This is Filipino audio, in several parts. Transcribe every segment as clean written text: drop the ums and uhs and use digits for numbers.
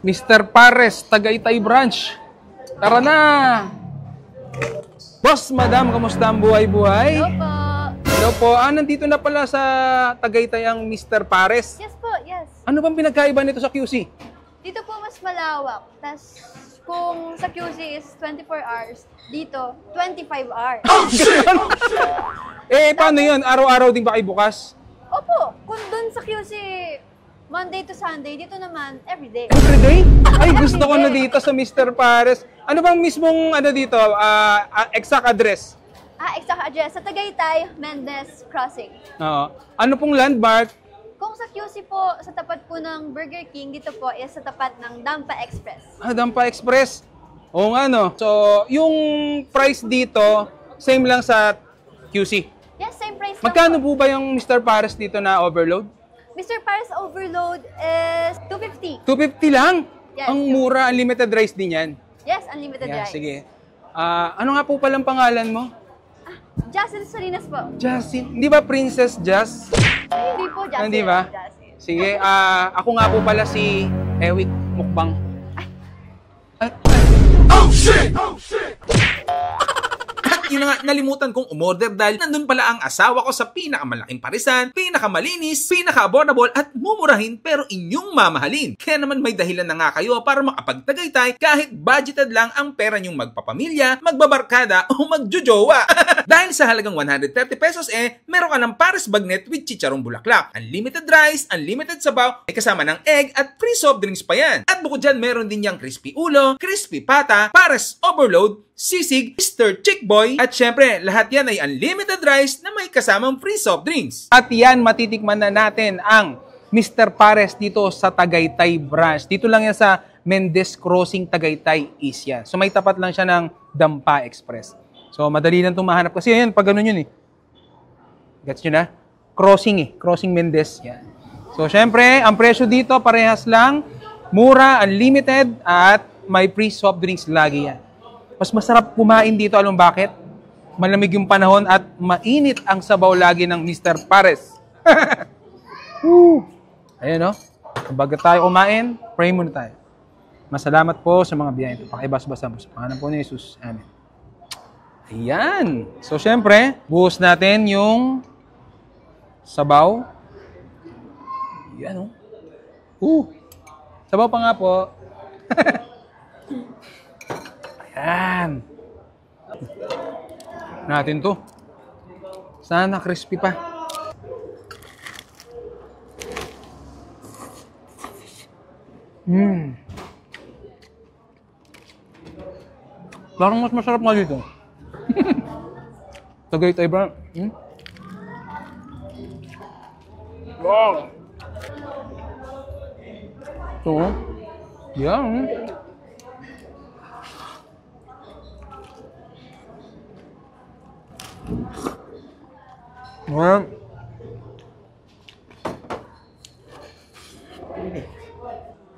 Mr. Pares, Tagaytay branch. Tara na! Boss, madam, kamusta ang buhay-buhay? Hello po. Hello po. Nandito na pala sa Tagaytay ang Mr. Pares. Yes po, yes. Ano bang pinagkaiba nito sa QC? Dito po mas malawak. Tapos kung sa QC is 24 hours, dito 25 hours. Paano yun? Araw-araw din ba kayo bukas? Opo, kung dun sa QC, Monday to Sunday, dito naman everyday. Everyday? Ay, gusto ko na dito sa Mr. Pares. Ano bang mismong dito, exact address? Exact address. Sa Tagaytay, Mendez Crossing. Oo. Ano pong landmark? Kung sa QC po, sa tapat po ng Burger King, dito po is sa tapat ng Dampa Express. Dampa Express. Oo nga, no? So, yung price dito, same lang sa QC. Yes, same price Magkano lang po. po ba yung Mr. Pares dito na overload? Mr. Pares Overload is 250. 250 lang? Yes, Ang mura, unlimited rice din yan. Yes, unlimited rice. Sige. Ano nga po palang pangalan mo? Jacel Salinas po. Justin. Hindi ba Princess Jazz? Ay, hindi po, Jacel. Hindi ba? Jacel. Sige, ako nga po pala si Ewik Mukbang. Oh shit! Oh shit! Yun na nga, nalimutan kong umorder dahil nandun pala ang asawa ko sa pinakamalaking parisan, pinakamalinis, pinaka-affordable at mumurahin pero inyong mamahalin. Kaya naman may dahilan na nga kayo para makapagtagaytay kahit budgeted lang ang pera nyong magpapamilya, magbabarkada o magjojowa. Dahil sa halagang 130 pesos meron ka ng Pares Bagnet with chicharong bulaklak, unlimited rice, unlimited sabaw, may kasama ng egg at free soft drinks pa yan. At bukod dyan, meron din yung crispy ulo, crispy pata, Pares Overload, sisig, Mr. Chick Boy, at syempre, lahat yan ay unlimited rice na may kasamang free soft drinks. At yan, matitikman na natin ang Mr. Pares dito sa Tagaytay branch. Dito lang yan sa Mendez Crossing, Tagaytay East yan. So may tapat lang siya ng Dampa Express. So madali lang itong mahanap. Kasi yan, pag ganun yun Gets nyo na? Crossing Crossing Mendez. Yan. So syempre, ang presyo dito parehas lang. Mura, unlimited, at may free soft drinks lagi yan. Mas masarap kumain dito. Alam bakit? Malamig yung panahon at mainit ang sabaw lagi ng Mr. Pares. Ayan, no? Bago tayo kumain, pray muna tayo. Masalamat po sa mga biyaya ito. Pakibas-basa po sa pangalan po ni Jesus. Amen. Ayan. So, syempre, buhos natin yung sabaw. Ayan, no? Sabaw pa nga po. Ayan. Natin to. Sana crispy pa. Parang mas masarap nga dito. Tagaytay ba? Wow! Ito, yan.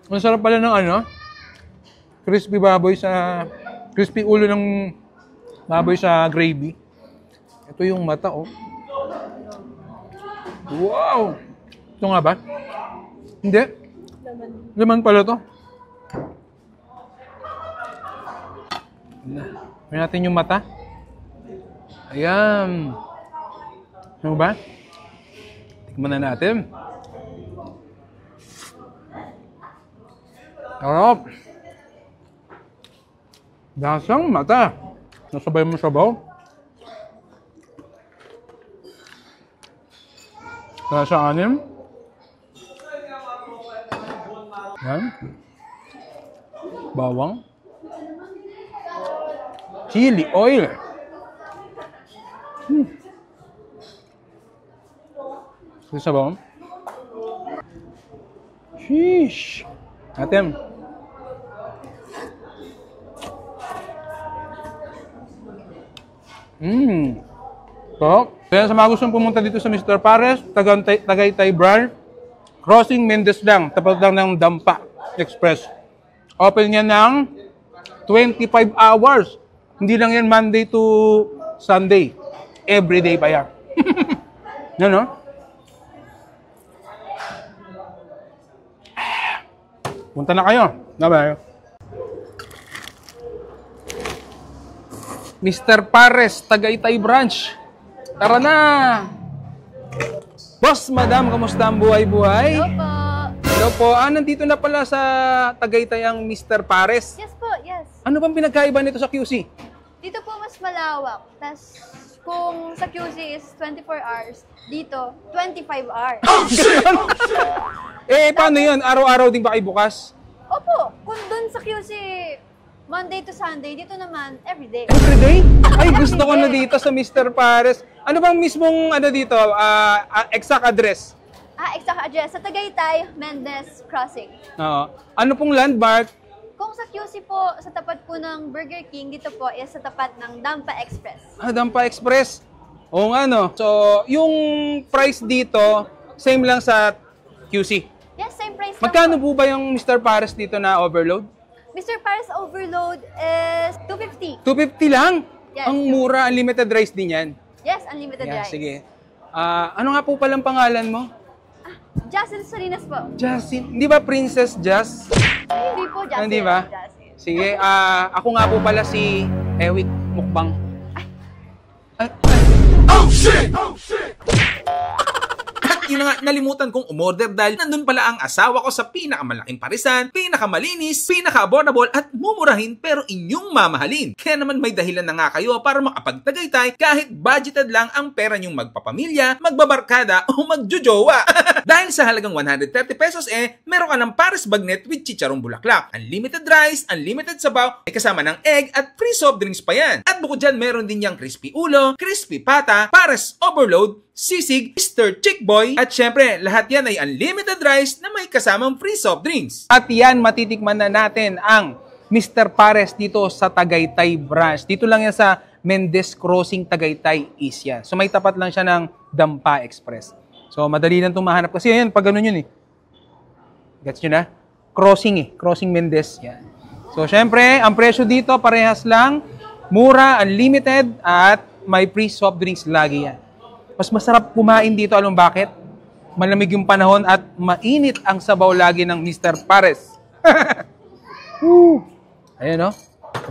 Ang sarap pala ng crispy baboy sa crispy ulo ng baboy sa gravy. Ito yung mata, Wow! Ito nga ba? Hindi? Laman pala to. May natin yung mata. Ayan. Ano ba? Tikman na natin. Sarap. Dasang mata. Nasabay mo sabaw. Nasa anim. Yan. Bawang. Chili oil. Sa sabaw. Sheesh. Atem. So, kaya sa mga gustong pumunta dito sa Mr. Pares, Tagaytay branch, Crossing Mendez lang, tapat lang ng Dampa Express. Open niya ng 25 hours. Hindi lang yan Monday to Sunday. Everyday pa yan. Yan, no? Punta na kayo. Bye-bye. Mr. Pares, Tagaytay Branch. Tara na! Boss, madam, kamusta ang buhay-buhay? Hello po. Hello po. Nandito na pala sa Tagaytay ang Mr. Pares. Yes po, yes. Ano bang pinagkaiba nito sa QC? Dito po mas malawak. Tapos kung sa QC is 24 hours, dito 25 hours. Paano yun? Araw-araw din ba kayo bukas? Opo, kung dun sa QC, Monday to Sunday, dito naman everyday. Everyday? Ay, gusto ko na dito sa Mr. Pares. Ano bang mismong dito, exact address? Exact address sa Tagaytay, Mendez Crossing. Oo. Ano pong landmark? Kung sa QC po, sa tapat po ng Burger King, dito po is sa tapat ng Dampa Express. Dampa Express. Oo nga, no? So, yung price dito, same lang sa QC. Yes, same price lang Magkano po. po ba yung Mr. Pares dito na overload? Mr. Paris Overload is 250. 250 lang? Yes, Ang yun. mura, unlimited rice din yan. Yes, unlimited Yeah, rice. sige. Ano nga po palang pangalan mo? Jasil Salinas po. Jasmine. Hindi ba Princess Jas? Hindi po Jasil. Hindi ba? Jasil. Sige, ako nga po pala si Ewik Mukbang. Oh shit! Oh shit! Yun na nga, nalimutan kong umorder dahil nandun pala ang asawa ko sa pinakamalaking parisan, pinakamalinis, pinaka-affordable at mumurahin pero inyong mamahalin. Kaya naman may dahilan na nga kayo para makapagtagaytay kahit budgeted lang ang pera nyong magpapamilya, magbabarkada o magjojowa. Dahil sa halagang 130 pesos meron ka ng Pares Bagnet with chicharong bulaklak, unlimited rice, unlimited sabaw, may kasama ng egg at free soft drinks pa yan. At bukod dyan, meron din yung crispy ulo, crispy pata, Pares Overload, sisig, Mr. Chick Boy, at syempre, lahat yan ay unlimited rice na may kasamang free soft drinks. At yan, matitikman na natin ang Mr. Pares dito sa Tagaytay Branch. Dito lang yan sa Mendez Crossing, Tagaytay East yan. So may tapat lang siya ng Dampa Express. So madali lang itong mahanap kasi yan, pag ganun yun eh. Gets nyo na? Crossing Mendez. Yan. So syempre, ang presyo dito parehas lang, mura, unlimited, at may free soft drinks lagi yan. Mas masarap kumain dito, alam bakit? Malamig yung panahon at mainit ang sabaw lagi ng Mr. Pares. Ayan o.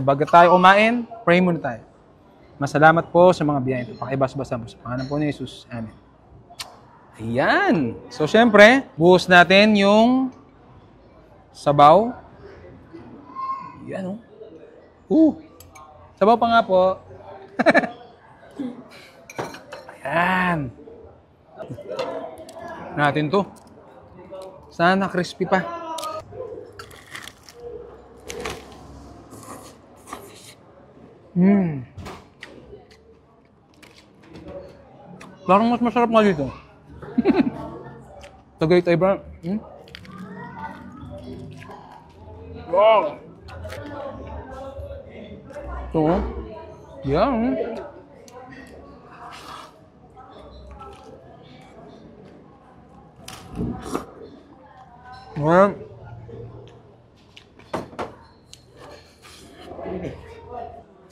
Bago tayo kumain, pray muna tayo. Masalamat po sa mga biyaya. Pakibas-basa mo sa pangalan po ni Jesus. Amen. Ayan. So, syempre, buhos natin yung sabaw. Ayan o. Sabaw pa nga po. Ayan. Natin to. Sana crispy pa. Parang mas masarap nga dito. Tagaytay ba? Wow! Ito. Yan. Well,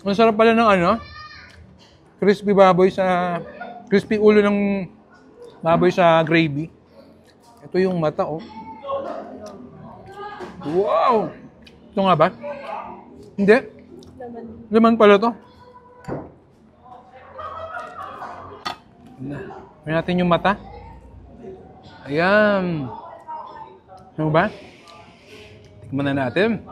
ang sarap pala ng crispy baboy sa crispy ulo ng baboy sa gravy. Ito yung mata, oh. Wow! Ito nga ba? Hindi. Laman pala to. Tingnan natin yung mata. Ayan. Ano ba? Tikman na natin.